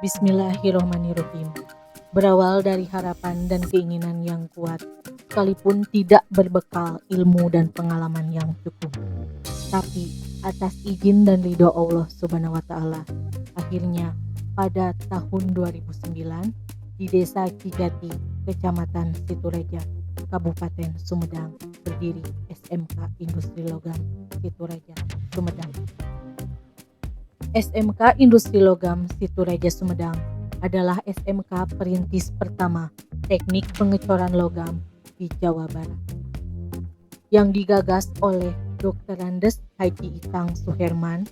Bismillahirrohmanirrohim. Berawal dari harapan dan keinginan yang kuat, sekalipun tidak berbekal ilmu dan pengalaman yang cukup. Tapi atas izin dan ridho Allah Subhanahu wa Ta'ala, akhirnya pada tahun 2009 di Desa Cijati, Kecamatan Situreja, Kabupaten Sumedang, berdiri SMK Industri Logam Situreja, Sumedang. SMK Industri Logam Situreja Sumedang adalah SMK perintis pertama teknik pengecoran logam di Jawa Barat yang digagas oleh Dr. Andes Haji Itang Suherman,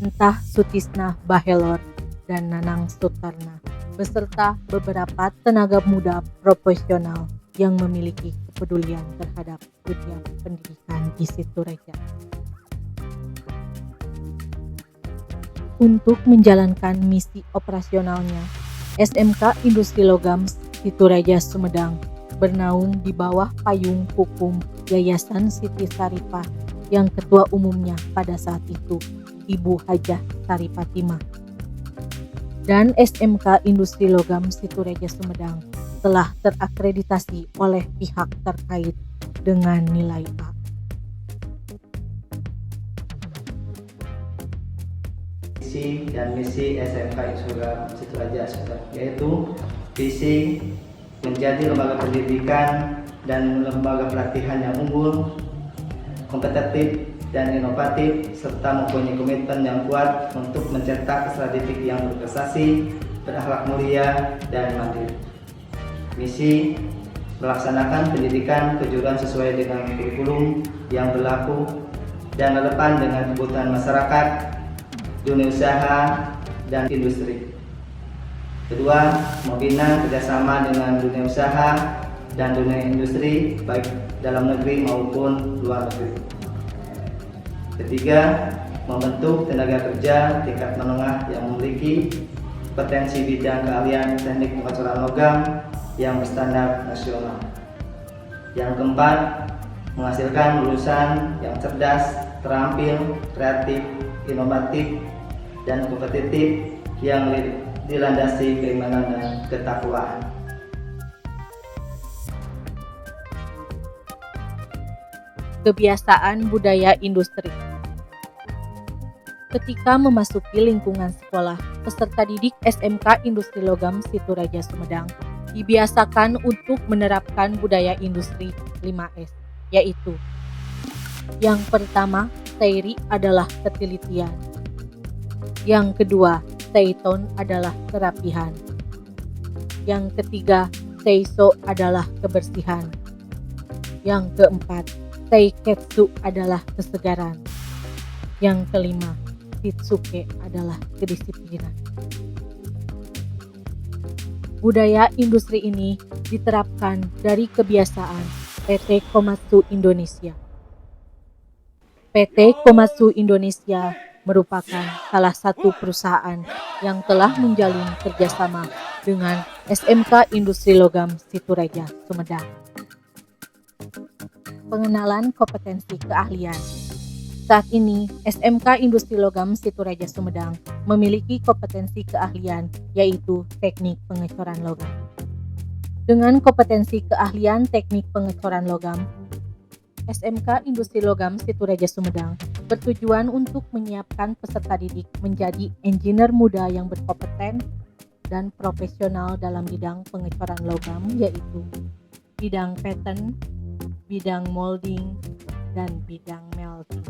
Entah Sutisna Bahelor, dan Nanang Sutarna, beserta beberapa tenaga muda profesional yang memiliki kepedulian terhadap dunia pendidikan di Situreja. Untuk menjalankan misi operasionalnya, SMK Industri Logam Situreja Sumedang bernaung di bawah payung hukum Yayasan Siti Saripah yang ketua umumnya pada saat itu Ibu Hajah Saripatimah. Dan SMK Industri Logam Situreja Sumedang telah terakreditasi oleh pihak terkait dengan nilai A. Visi dan misi SMK Industri Logam Situreja Sumedang, yaitu visi menjadi lembaga pendidikan dan lembaga pelatihan yang unggul, kompetitif dan inovatif, serta mempunyai komitmen yang kuat untuk mencetak siswa didik yang berprestasi, berakhlak mulia, dan mandiri. Misi melaksanakan pendidikan kejuruan sesuai dengan kurikulum yang berlaku dan relevan dengan kebutuhan masyarakat, dunia usaha, dan industri. Kedua, membina kerjasama dengan dunia usaha dan dunia industri, baik dalam negeri maupun luar negeri. Ketiga, membentuk tenaga kerja tingkat menengah yang memiliki potensi bidang keahlian teknik pengecoran logam yang berstandar nasional. Yang keempat, menghasilkan lulusan yang cerdas, terampil, kreatif, inovatif, dan kompetitif yang dilandasi keimanan dan ketakwaan. Kebiasaan budaya industri. Ketika memasuki lingkungan sekolah, peserta didik SMK Industri Logam Situreja Sumedang dibiasakan untuk menerapkan budaya industri 5S, yaitu yang pertama, teori adalah ketelitian. Yang kedua, teiton adalah kerapihan. Yang ketiga, teiso adalah kebersihan. Yang keempat, teiketsu adalah kesegaran. Yang kelima, titsuke adalah kedisiplinan. Budaya industri ini diterapkan dari kebiasaan PT Komatsu Indonesia. PT Komatsu Indonesia merupakan salah satu perusahaan yang telah menjalin kerjasama dengan SMK Industri Logam Situreja Sumedang. Pengenalan kompetensi keahlian. Saat ini, SMK Industri Logam Situreja Sumedang memiliki kompetensi keahlian, yaitu teknik pengecoran logam. Dengan kompetensi keahlian teknik pengecoran logam, SMK Industri Logam Situreja Sumedang bertujuan untuk menyiapkan peserta didik menjadi engineer muda yang berkompeten dan profesional dalam bidang pengecoran logam, yaitu bidang pattern, bidang molding, dan bidang melting.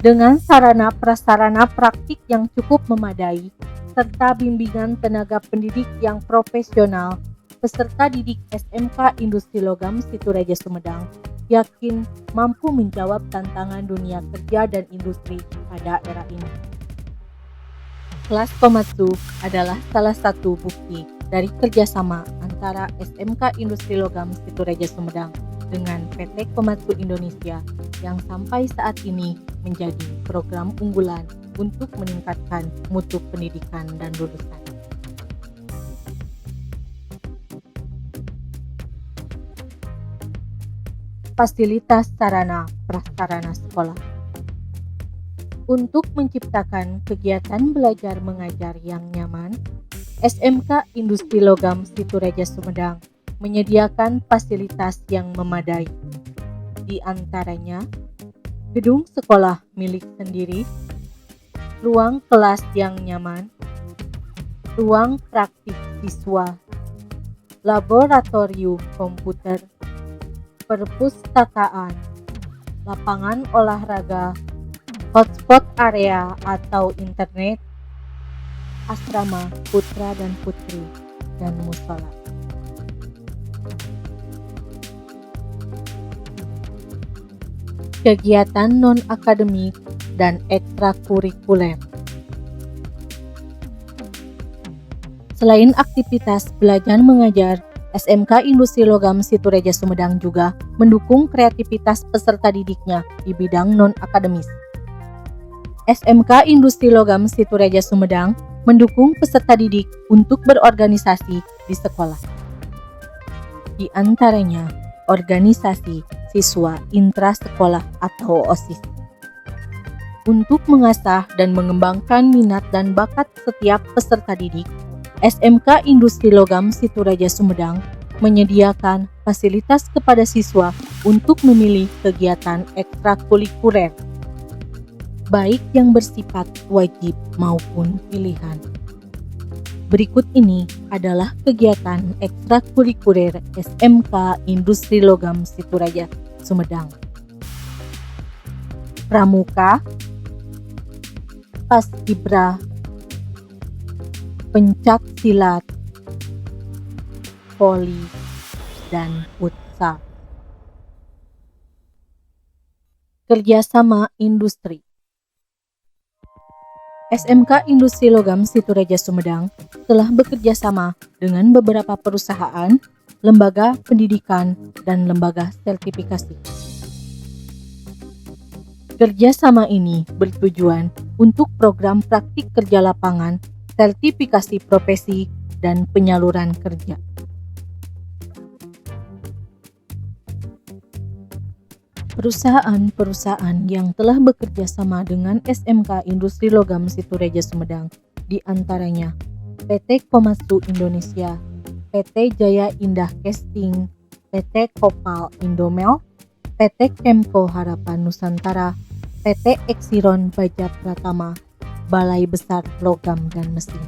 Dengan sarana prasarana praktik yang cukup memadai, serta bimbingan tenaga pendidik yang profesional, peserta didik SMK Industri Logam Situreja Sumedang yakin mampu menjawab tantangan dunia kerja dan industri pada era ini. Kelas Komatsu adalah salah satu bukti dari kerjasama antara SMK Industri Logam Situreja Sumedang dengan PT Komatsu Indonesia yang sampai saat ini menjadi program unggulan untuk meningkatkan mutu pendidikan dan lulusan. Fasilitas sarana prasarana sekolah. Untuk menciptakan kegiatan belajar mengajar yang nyaman, SMK Industri Logam Situreja Sumedang menyediakan fasilitas yang memadai. Di antaranya, gedung sekolah milik sendiri, ruang kelas yang nyaman, ruang praktik siswa, laboratorium komputer, perpustakaan, lapangan olahraga, hotspot area atau internet, asrama putra dan putri, dan musola. Kegiatan non-akademik dan ekstrakurikuler. Selain aktivitas belajar mengajar, SMK Industri Logam Situreja Sumedang juga mendukung kreativitas peserta didiknya di bidang non-akademis. SMK Industri Logam Situreja Sumedang mendukung peserta didik untuk berorganisasi di sekolah. Di antaranya, organisasi siswa intrasekolah atau OSIS. Untuk mengasah dan mengembangkan minat dan bakat setiap peserta didik, SMK Industri Logam Situreja Sumedang menyediakan fasilitas kepada siswa untuk memilih kegiatan ekstrakurikuler, baik yang bersifat wajib maupun pilihan. Berikut ini adalah kegiatan ekstrakurikuler SMK Industri Logam Situreja Sumedang. Pramuka, Paskibra, Pencak Silat, Voli, dan Futsal. Kerjasama industri. SMK Industri Logam Situreja Sumedang telah bekerja sama dengan beberapa perusahaan, lembaga pendidikan, dan lembaga sertifikasi. Kerjasama ini bertujuan untuk program praktik kerja lapangan, sertifikasi profesi, dan penyaluran kerja. Perusahaan-perusahaan yang telah bekerja sama dengan SMK Industri Logam Situreja Sumedang di antaranya PT Komatsu Indonesia, PT Jaya Indah Casting, PT Kopal Indomel, PT Kemko Harapan Nusantara, PT Exiron Baja Pratama, Balai Besar Logam dan Mesin.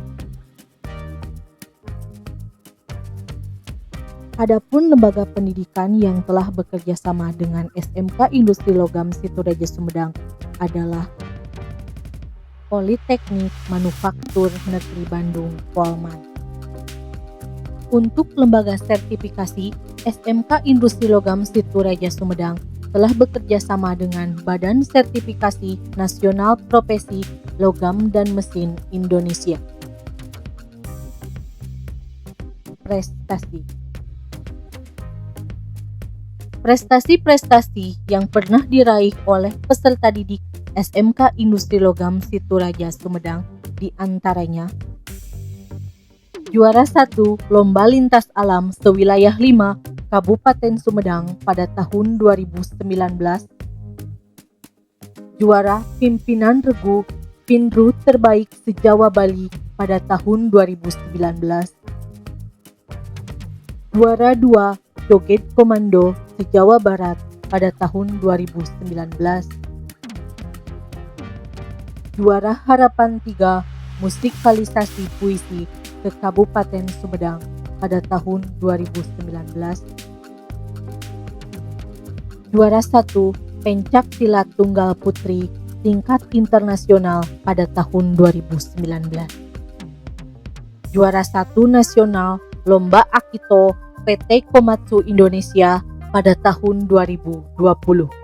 Adapun lembaga pendidikan yang telah bekerja sama dengan SMK Industri Logam Situreja Sumedang adalah Politeknik Manufaktur Negeri Bandung Polman. Untuk lembaga sertifikasi, SMK Industri Logam Situreja Sumedang telah bekerja sama dengan Badan Sertifikasi Nasional Profesi Logam dan Mesin Indonesia. Prestasi-prestasi yang pernah diraih oleh peserta didik SMK Industri Logam Situreja Sumedang di antaranya juara 1 Lomba Lintas Alam Sewilayah 5 Kabupaten Sumedang pada tahun 2019, juara Pimpinan Regu Pinru Terbaik se-Jawa Bali pada tahun 2019, juara 2 Joget Komando se-Jawa Barat pada tahun 2019, juara Harapan 3 Musikalisasi Puisi ke Kabupaten Sumedang pada tahun 2019, juara 1 Pencak Silat Tunggal Putri tingkat internasional pada tahun 2019, juara 1 nasional Lomba Akito PT Komatsu Indonesia pada tahun 2020.